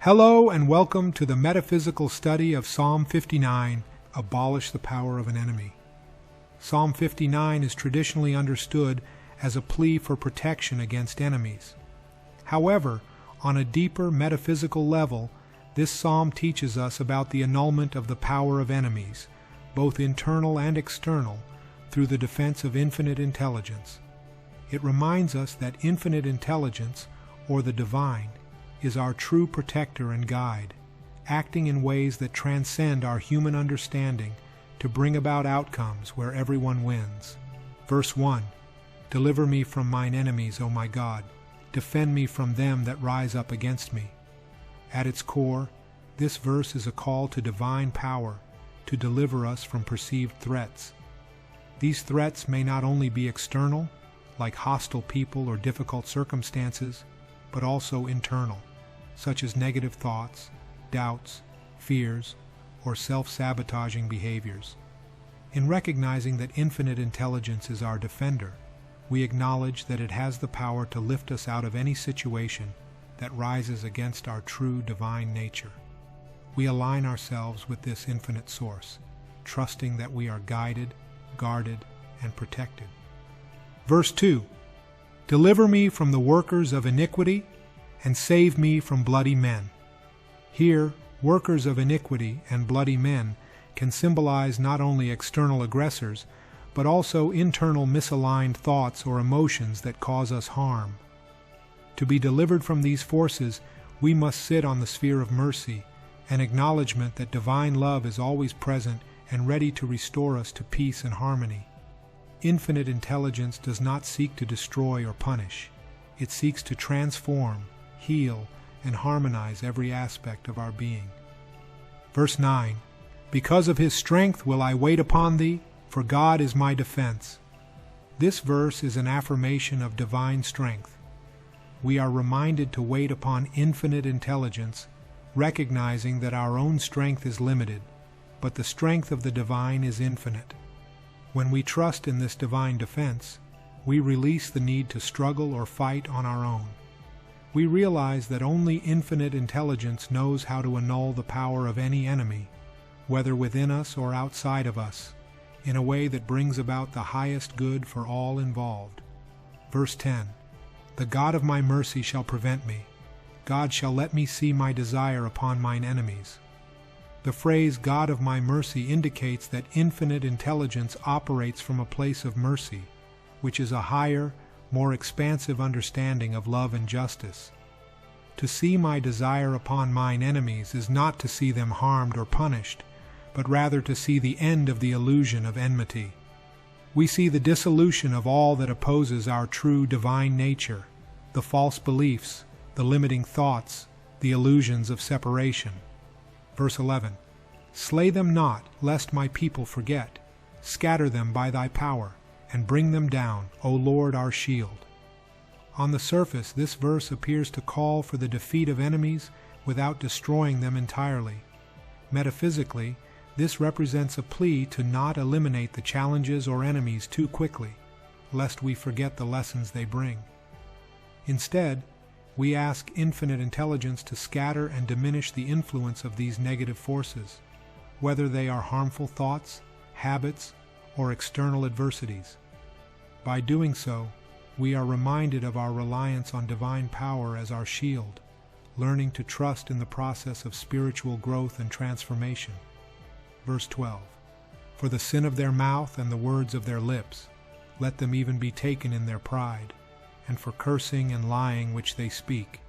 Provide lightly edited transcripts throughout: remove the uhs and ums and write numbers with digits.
Hello and welcome to the metaphysical study of Psalm 59, Abolish the Power of an Enemy. Psalm 59 is traditionally understood as a plea for protection against enemies. However, on a deeper metaphysical level, this psalm teaches us about the annulment of the power of enemies, both internal and external, through the defense of infinite intelligence. It reminds us that infinite intelligence, or the divine, is our true protector and guide, acting in ways that transcend our human understanding to bring about outcomes where everyone wins. Verse 1, Deliver me from mine enemies, O my God. Defend me from them that rise up against me. At its core, this verse is a call to divine power to deliver us from perceived threats. These threats may not only be external, like hostile people or difficult circumstances, but also internal, such as negative thoughts, doubts, fears, or self-sabotaging behaviors. In recognizing that infinite intelligence is our defender, we acknowledge that it has the power to lift us out of any situation that rises against our true divine nature. We align ourselves with this infinite source, trusting that we are guided, guarded, and protected. Verse 2, Deliver me from the workers of iniquity, and save me from bloody men. Here, workers of iniquity and bloody men can symbolize not only external aggressors, but also internal misaligned thoughts or emotions that cause us harm. To be delivered from these forces, we must sit on the sphere of mercy, an acknowledgement that divine love is always present and ready to restore us to peace and harmony. Infinite intelligence does not seek to destroy or punish. It seeks to transform, heal, and harmonize every aspect of our being. Verse 9, Because of his strength will I wait upon thee, for God is my defense. This verse is an affirmation of divine strength. We are reminded to wait upon infinite intelligence, recognizing that our own strength is limited, but the strength of the divine is infinite. When we trust in this divine defense, we release the need to struggle or fight on our own. We realize that only infinite intelligence knows how to annul the power of any enemy, whether within us or outside of us, in a way that brings about the highest good for all involved. Verse 10, The God of my mercy shall prevent me. God shall let me see my desire upon mine enemies. The phrase God of my mercy indicates that infinite intelligence operates from a place of mercy, which is a higher, more expansive understanding of love and justice. To see my desire upon mine enemies is not to see them harmed or punished, but rather to see the end of the illusion of enmity. We see the dissolution of all that opposes our true divine nature, the false beliefs, the limiting thoughts, the illusions of separation. Verse 11, Slay them not, lest my people forget. Scatter them by thy power, and bring them down, O Lord our shield. On the surface, this verse appears to call for the defeat of enemies without destroying them entirely. Metaphysically, this represents a plea to not eliminate the challenges or enemies too quickly, lest we forget the lessons they bring. Instead, we ask infinite intelligence to scatter and diminish the influence of these negative forces, whether they are harmful thoughts, habits, or external adversities. By doing so, we are reminded of our reliance on divine power as our shield, learning to trust in the process of spiritual growth and transformation. Verse 12, For the sin of their mouth and the words of their lips, let them even be taken in their pride, and for cursing and lying which they speak.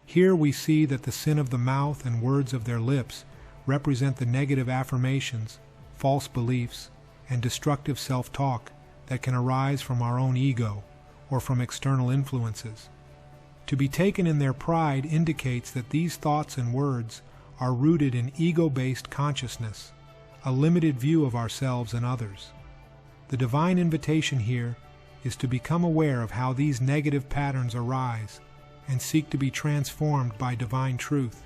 Here we see that the sin of the mouth and words of their lips represent the negative affirmations, false beliefs, and destructive self-talk that can arise from our own ego or from external influences. To be taken in their pride indicates that these thoughts and words are rooted in ego-based consciousness, a limited view of ourselves and others. The divine invitation here is to become aware of how these negative patterns arise and seek to be transformed by divine truth,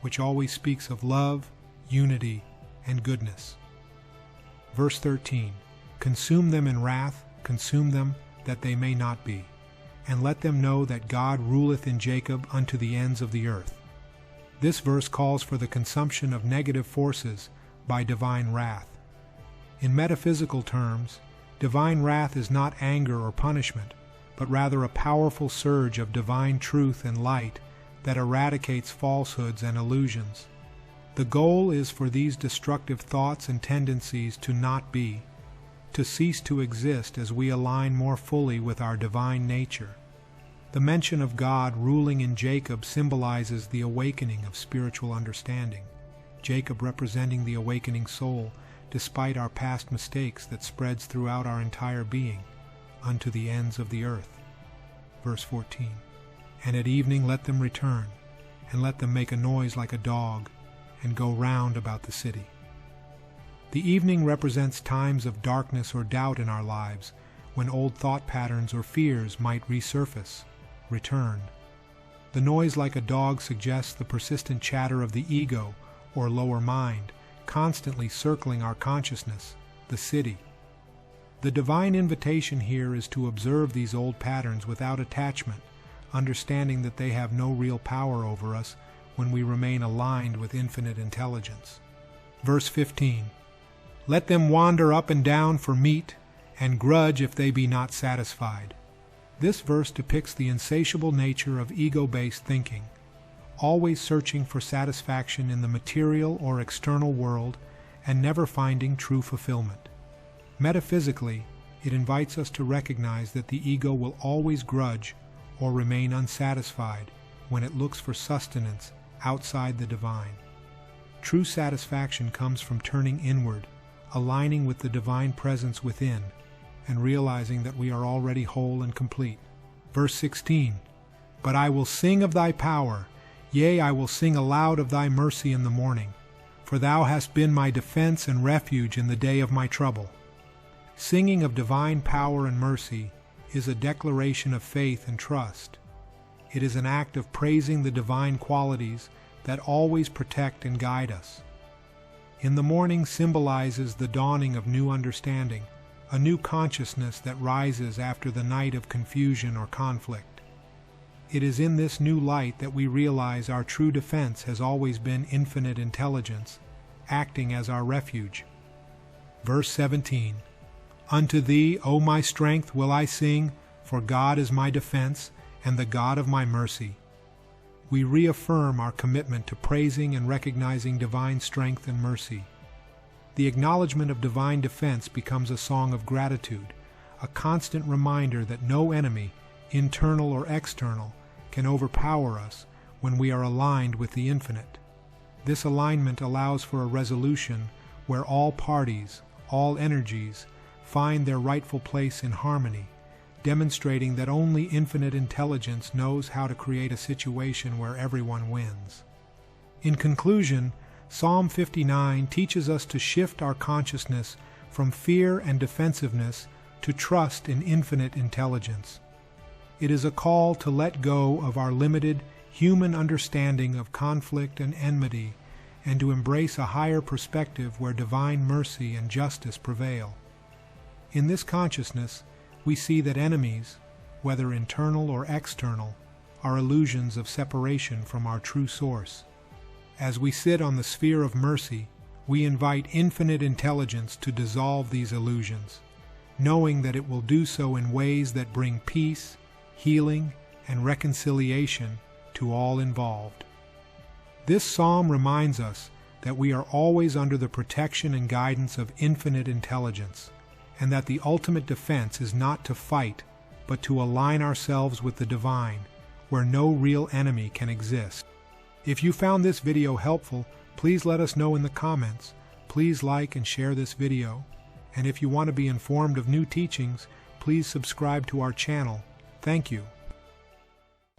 which always speaks of love, unity, and goodness. Verse 13, Consume them in wrath, consume them, that they may not be, and let them know that God ruleth in Jacob unto the ends of the earth. This verse calls for the consumption of negative forces by divine wrath. In metaphysical terms, divine wrath is not anger or punishment, but rather a powerful surge of divine truth and light that eradicates falsehoods and illusions. The goal is for these destructive thoughts and tendencies to not be, to cease to exist as we align more fully with our divine nature. The mention of God ruling in Jacob symbolizes the awakening of spiritual understanding, Jacob representing the awakening soul, despite our past mistakes that spreads throughout our entire being, unto the ends of the earth. Verse 14. And at evening let them return, and let them make a noise like a dog, and go round about the city. The evening represents times of darkness or doubt in our lives, when old thought patterns or fears might resurface, return. The noise like a dog suggests the persistent chatter of the ego or lower mind, constantly circling our consciousness, the city. The divine invitation here is to observe these old patterns without attachment, understanding that they have no real power over us when we remain aligned with infinite intelligence. Verse 15. Let them wander up and down for meat, and grudge if they be not satisfied. This verse depicts the insatiable nature of ego-based thinking, always searching for satisfaction in the material or external world and never finding true fulfillment. Metaphysically, it invites us to recognize that the ego will always grudge or remain unsatisfied when it looks for sustenance outside the divine. True satisfaction comes from turning inward, aligning with the divine presence within, and realizing that we are already whole and complete. Verse 16. But I will sing of thy power, yea, I will sing aloud of thy mercy in the morning, for thou hast been my defense and refuge in the day of my trouble. Singing of divine power and mercy is a declaration of faith and trust. It is an act of praising the divine qualities that always protect and guide us. In the morning symbolizes the dawning of new understanding, a new consciousness that rises after the night of confusion or conflict. It is in this new light that we realize our true defense has always been infinite intelligence, acting as our refuge. Verse 17. Unto thee, O my strength, will I sing, for God is my defense, and the God of my mercy. We reaffirm our commitment to praising and recognizing divine strength and mercy. The acknowledgement of divine defense becomes a song of gratitude, a constant reminder that no enemy, internal or external, can overpower us when we are aligned with the infinite. This alignment allows for a resolution where all parties, all energies, find their rightful place in harmony, demonstrating that only infinite intelligence knows how to create a situation where everyone wins. In conclusion, Psalm 59 teaches us to shift our consciousness from fear and defensiveness to trust in infinite intelligence. It is a call to let go of our limited human understanding of conflict and enmity and to embrace a higher perspective where divine mercy and justice prevail. In this consciousness, we see that enemies, whether internal or external, are illusions of separation from our true source. As we sit on the sphere of mercy, we invite infinite intelligence to dissolve these illusions, knowing that it will do so in ways that bring peace, healing, and reconciliation to all involved. This psalm reminds us that we are always under the protection and guidance of infinite intelligence, and that the ultimate defense is not to fight, but to align ourselves with the divine, where no real enemy can exist. If you found this video helpful, please let us know in the comments. Please like and share this video. And if you want to be informed of new teachings, please subscribe to our channel. Thank you.